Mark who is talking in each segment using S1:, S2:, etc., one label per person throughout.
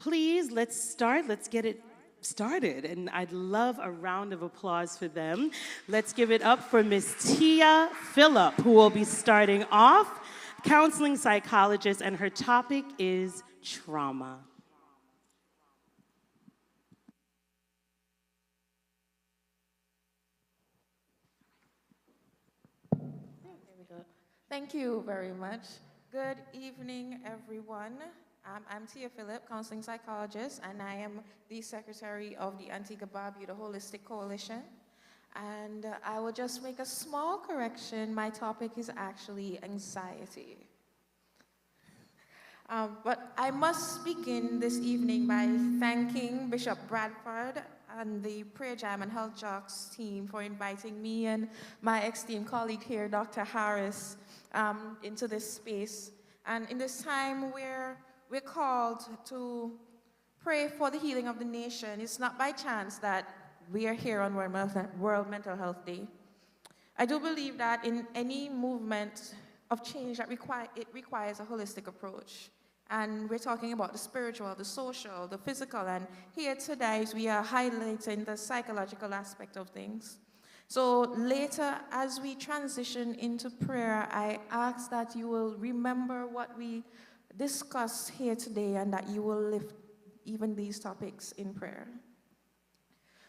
S1: Please, let's start. Let's get it started. And I'd love a round of applause for them. Let's give it up for Miss Tia Phillip, who will be starting off, counseling psychologist, and her topic is trauma.
S2: Thank you very much. Good evening, everyone. I'm Tia Phillip, counseling psychologist, and I am the secretary of the Antigua Barbuda Holistic Coalition. And I will just make a small correction. My topic is actually anxiety. But I must begin this evening by thanking Bishop Bradford and the Prayer Jam and Health Jocks team for inviting me and my esteemed colleague here, Dr. Harris, into this space. And in this time where we're called to pray for the healing of the nation, it's not by chance that we are here on World Mental Health Day. I do believe that in any movement of change that requires a holistic approach. And we're talking about the spiritual, the social, the physical, and here today we are highlighting the psychological aspect of things. So later, as we transition into prayer, I ask that you will remember what we discussed here today and that you will lift even these topics in prayer.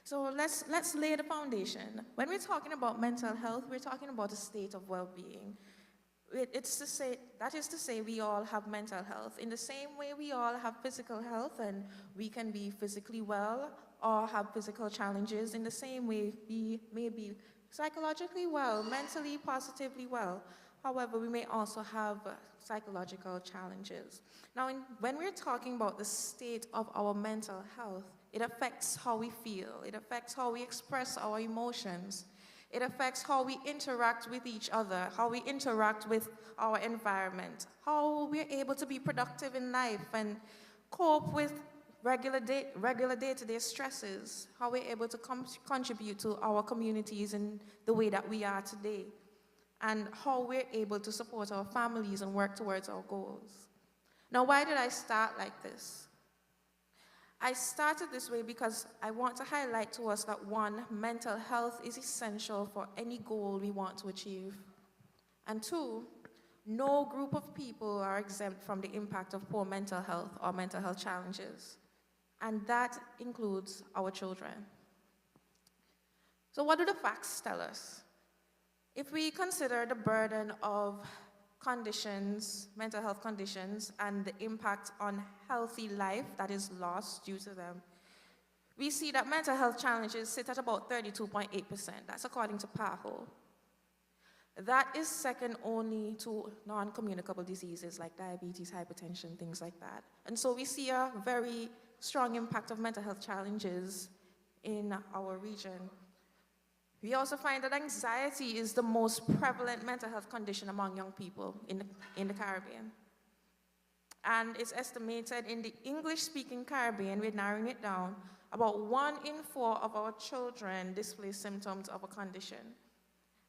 S2: So let's lay the foundation. When we're talking about mental health, we're talking about a state of well-being. That is to say, we all have mental health. In the same way we all have physical health, and we can be physically well or have physical challenges, in the same way we may be psychologically well, mentally, positively well. However, we may also have psychological challenges. Now, when we're talking about the state of our mental health, it affects how we feel. It affects how we express our emotions. It affects how we interact with each other, how we interact with our environment, how we're able to be productive in life and cope with regular day-to-day stresses, how we're able to contribute to our communities in the way that we are today, and how we're able to support our families and work towards our goals. Now, why did I start like this? I started this way because I want to highlight to us that one, mental health is essential for any goal we want to achieve. And two, no group of people are exempt from the impact of poor mental health or mental health challenges. And that includes our children. So what do the facts tell us? If we consider the burden of conditions, mental health conditions, and the impact on healthy life that is lost due to them, we see that mental health challenges sit at about 32.8%. That's according to PAHO. That is second only to non-communicable diseases like diabetes, hypertension, things like that. And so we see a very strong impact of mental health challenges in our region. We also find that anxiety is the most prevalent mental health condition among young people in the Caribbean. And it's estimated in the English-speaking Caribbean, we're narrowing it down, about 1 in 4 of our children display symptoms of a condition.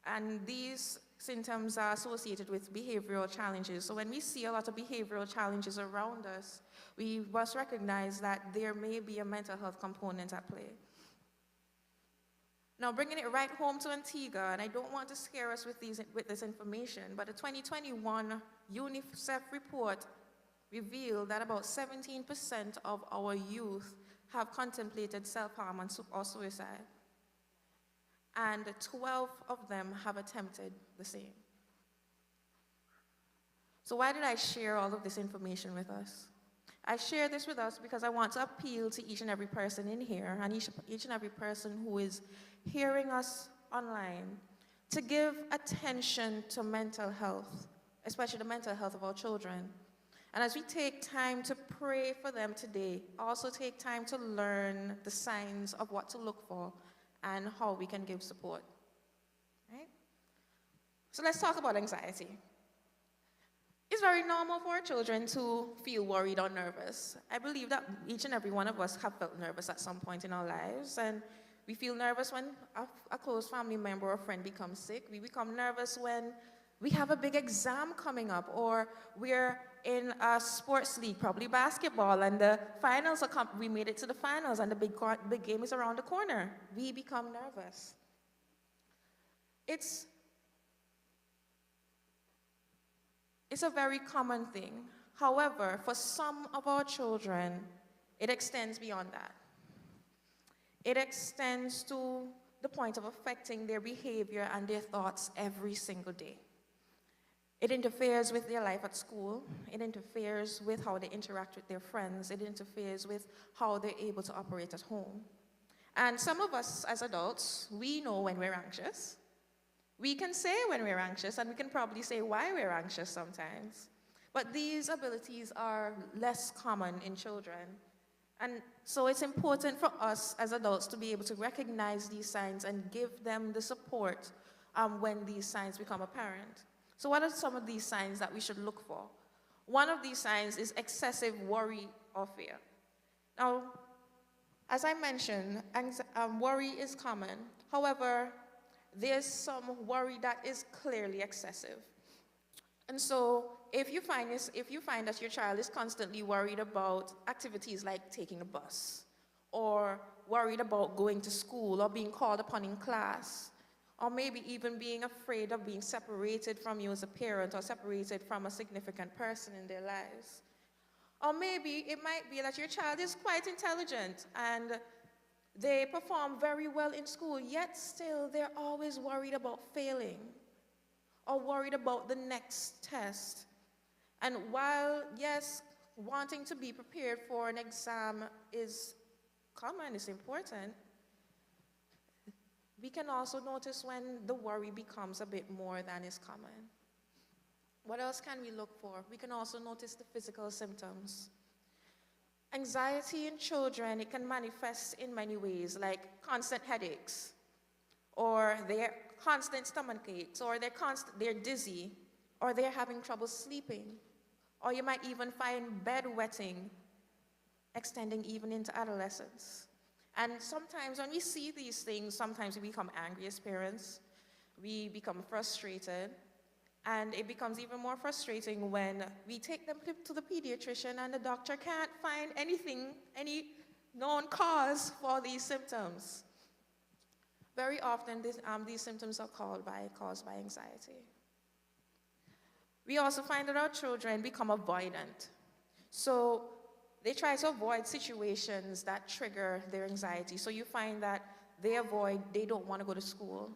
S2: And these symptoms are associated with behavioral challenges. So when we see a lot of behavioral challenges around us, we must recognize that there may be a mental health component at play. Now, bringing it right home to Antigua, and I don't want to scare us with this information, but a 2021 UNICEF report revealed that about 17% of our youth have contemplated self-harm or suicide, and 12 of them have attempted the same. So why did I share all of this information with us? I share this with us because I want to appeal to each and every person in here and each and every person who is hearing us online to give attention to mental health, especially the mental health of our children. And as we take time to pray for them today, also take time to learn the signs of what to look for and how we can give support. Right? So let's talk about anxiety. It's very normal for our children to feel worried or nervous. I believe that each and every one of us have felt nervous at some point in our lives, and we feel nervous when a close family member or friend becomes sick. We become nervous when we have a big exam coming up, or we're in a sports league, probably basketball, and the finals we made it to the finals, and the big game is around the corner. We become nervous. It's a very common thing. However, for some of our children, it extends beyond that. It extends to the point of affecting their behavior and their thoughts every single day. It interferes with their life at school. It interferes with how they interact with their friends. It interferes with how they're able to operate at home. And some of us as adults, we know when we're anxious. We can say when we're anxious, and we can probably say why we're anxious sometimes. But these abilities are less common in children. And so it's important for us as adults to be able to recognize these signs and give them the support when these signs become apparent. So what are some of these signs that we should look for? One of these signs is excessive worry or fear. Now, as I mentioned, worry is common. However, there's some worry that is clearly excessive. And so if you find that your child is constantly worried about activities like taking a bus, or worried about going to school, or being called upon in class, or maybe even being afraid of being separated from you as a parent, or separated from a significant person in their lives. Or maybe it might be that your child is quite intelligent and they perform very well in school, yet still they're always worried about failing or worried about the next test. And while, yes, wanting to be prepared for an exam is common, it's important, we can also notice when the worry becomes a bit more than is common. What else can we look for? We can also notice the physical symptoms. Anxiety in children, it can manifest in many ways, like constant headaches, or their constant stomach aches, or they're dizzy, or they're having trouble sleeping, or you might even find bedwetting extending even into adolescence. And sometimes when we see these things, sometimes we become angry as parents, we become frustrated, and it becomes even more frustrating when we take them to the pediatrician and the doctor can't find any known cause for these symptoms. Very often, these symptoms are caused by anxiety. We also find that our children become avoidant. So they try to avoid situations that trigger their anxiety. So you find that they don't want to go to school,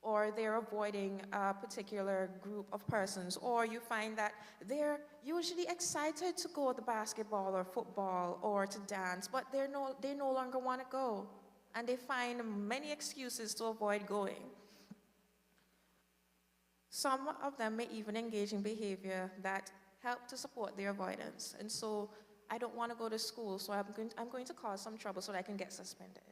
S2: or they're avoiding a particular group of persons, or you find that they're usually excited to go to basketball or football or to dance, but they no longer want to go, and they find many excuses to avoid going. Some of them may even engage in behavior that help to support their avoidance, and so I don't want to go to school, so I'm going to cause some trouble so that I can get suspended.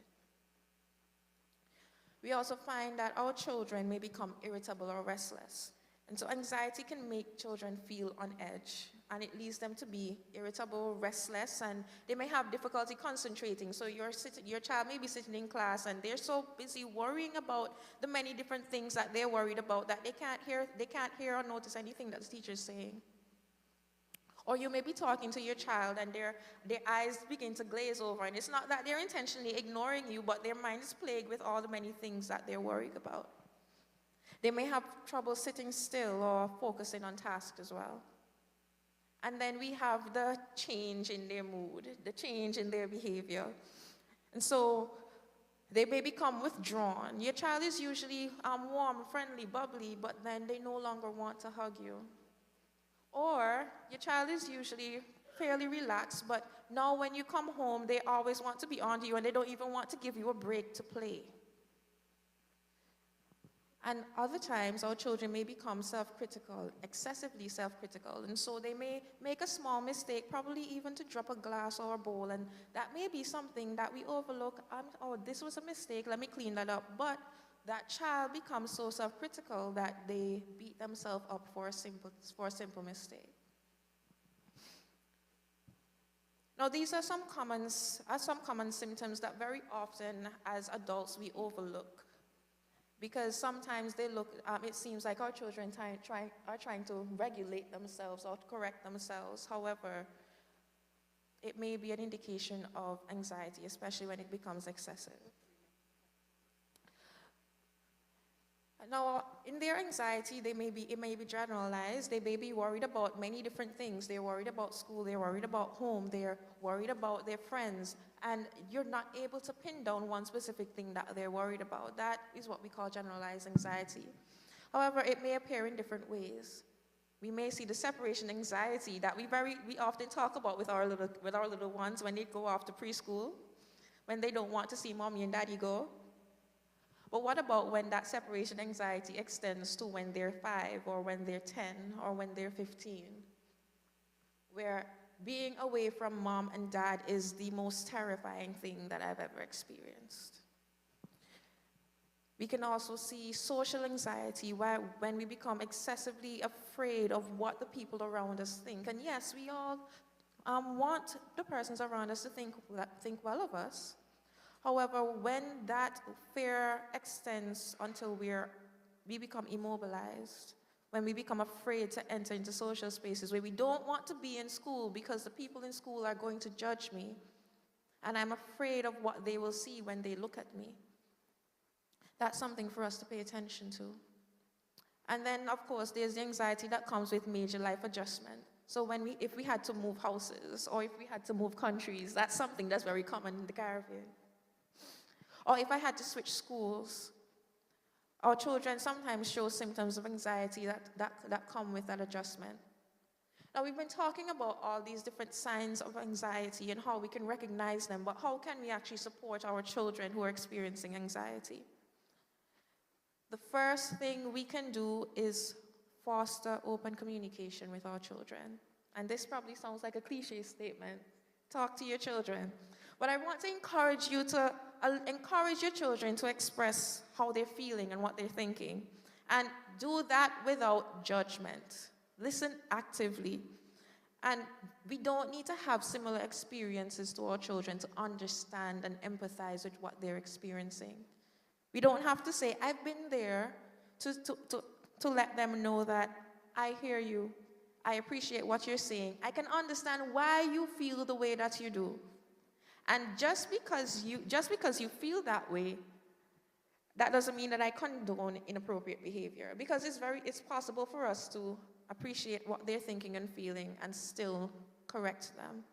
S2: We also find that our children may become irritable or restless. And so anxiety can make children feel on edge, and it leads them to be irritable, restless, and they may have difficulty concentrating. So your child may be sitting in class and they're so busy worrying about the many different things that they're worried about that they can't hear or notice anything that the teacher is saying. Or you may be talking to your child and their eyes begin to glaze over, and it's not that they're intentionally ignoring you, but their mind is plagued with all the many things that they're worried about. They may have trouble sitting still or focusing on tasks as well. And then we have the change in their mood, the change in their behavior. And so they may become withdrawn. Your child is usually warm, friendly, bubbly, but then they no longer want to hug you. Or your child is usually fairly relaxed, but now when you come home, they always want to be on you and they don't even want to give you a break to play. And other times, our children may become self-critical, excessively self-critical, and so they may make a small mistake, probably even to drop a glass or a bowl, and that may be something that we overlook. Oh, this was a mistake, let me clean that up. But that child becomes so self-critical that they beat themselves up for a simple mistake. Now, these are some common symptoms that very often, as adults, we overlook. because sometimes they look, it seems like our children are trying to regulate themselves or to correct themselves. However, it may be an indication of anxiety, especially when it becomes excessive. Now, in their anxiety, it may be generalized. They may be worried about many different things. They're worried about school, they're worried about home, they're worried about their friends, and you're not able to pin down one specific thing that they're worried about. That is what we call generalized anxiety. However, it may appear in different ways. We may see the separation anxiety that we often talk about with our little ones when they go off to preschool, when they don't want to see mommy and daddy go. But what about when that separation anxiety extends to when they're 5 or when they're 10 or when they're 15, where being away from mom and dad is the most terrifying thing that I've ever experienced. We can also see social anxiety when we become excessively afraid of what the people around us think. And yes, we all want the persons around us to think well of us. However, when that fear extends until we become immobilized, when we become afraid to enter into social spaces where we don't want to be in school because the people in school are going to judge me, and I'm afraid of what they will see when they look at me, that's something for us to pay attention to. And then, of course, there's the anxiety that comes with major life adjustment. So if we had to move houses or if we had to move countries, that's something that's very common in the Caribbean. Or if I had to switch schools, our children sometimes show symptoms of anxiety that come with that adjustment. Now, we've been talking about all these different signs of anxiety and how we can recognize them, but how can we actually support our children who are experiencing anxiety? The first thing we can do is foster open communication with our children. And this probably sounds like a cliche statement. Talk to your children. But I want to encourage your children to express how they're feeling and what they're thinking. And do that without judgment. Listen actively. And we don't need to have similar experiences to our children to understand and empathize with what they're experiencing. We don't have to say, I've been there, to let them know that I hear you. I appreciate what you're saying. I can understand why you feel the way that you do. And just because you feel that way, that doesn't mean that I condone inappropriate behavior, because it's possible for us to appreciate what they're thinking and feeling and still correct them.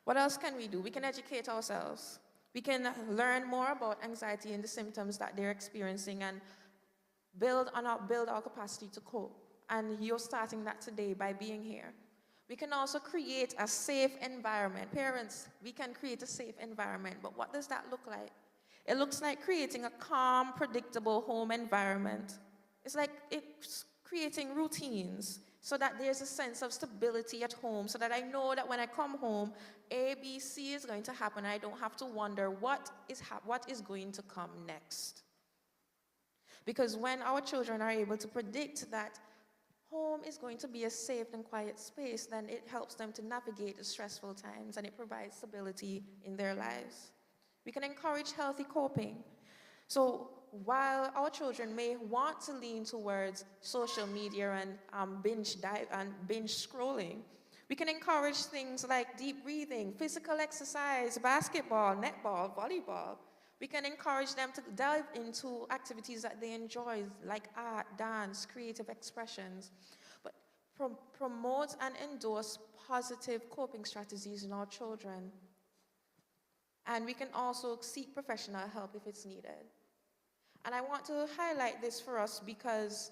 S2: What else can we do? We can educate ourselves. We can learn more about anxiety and the symptoms that they're experiencing and build our capacity to cope. And you're starting that today by being here. We can also create a safe environment. Parents, we can create a safe environment, but what does that look like? It looks like creating a calm, predictable home environment. It's creating routines so that there's a sense of stability at home, so that I know that when I come home, ABC is going to happen. I don't have to wonder what is going to come next. Because when our children are able to predict that home is going to be a safe and quiet space, then it helps them to navigate the stressful times and it provides stability in their lives. We can encourage healthy coping. So while our children may want to lean towards social media and binge scrolling, we can encourage things like deep breathing, physical exercise, basketball, netball, volleyball. We can encourage them to delve into activities that they enjoy, like art, dance, creative expressions. But promote and endorse positive coping strategies in our children. And we can also seek professional help if it's needed. And I want to highlight this for us because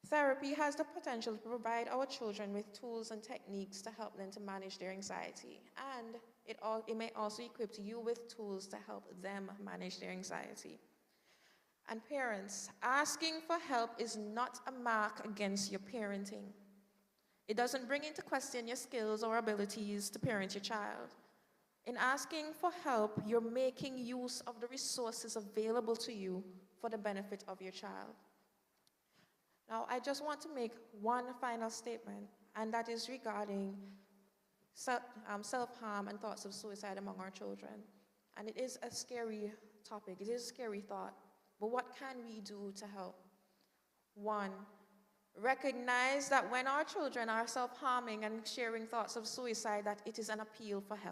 S2: therapy has the potential to provide our children with tools and techniques to help them to manage their anxiety. And it may also equip you with tools to help them manage their anxiety. And parents, asking for help is not a mark against your parenting. It doesn't bring into question your skills or abilities to parent your child. In asking for help, you're making use of the resources available to you for the benefit of your child. Now, I just want to make one final statement, and that is regarding self-harm and thoughts of suicide among our children. And it is a scary topic, it is a scary thought, But what can we do to help? One, recognize that when our children are self-harming and sharing thoughts of suicide, that it is an appeal for help.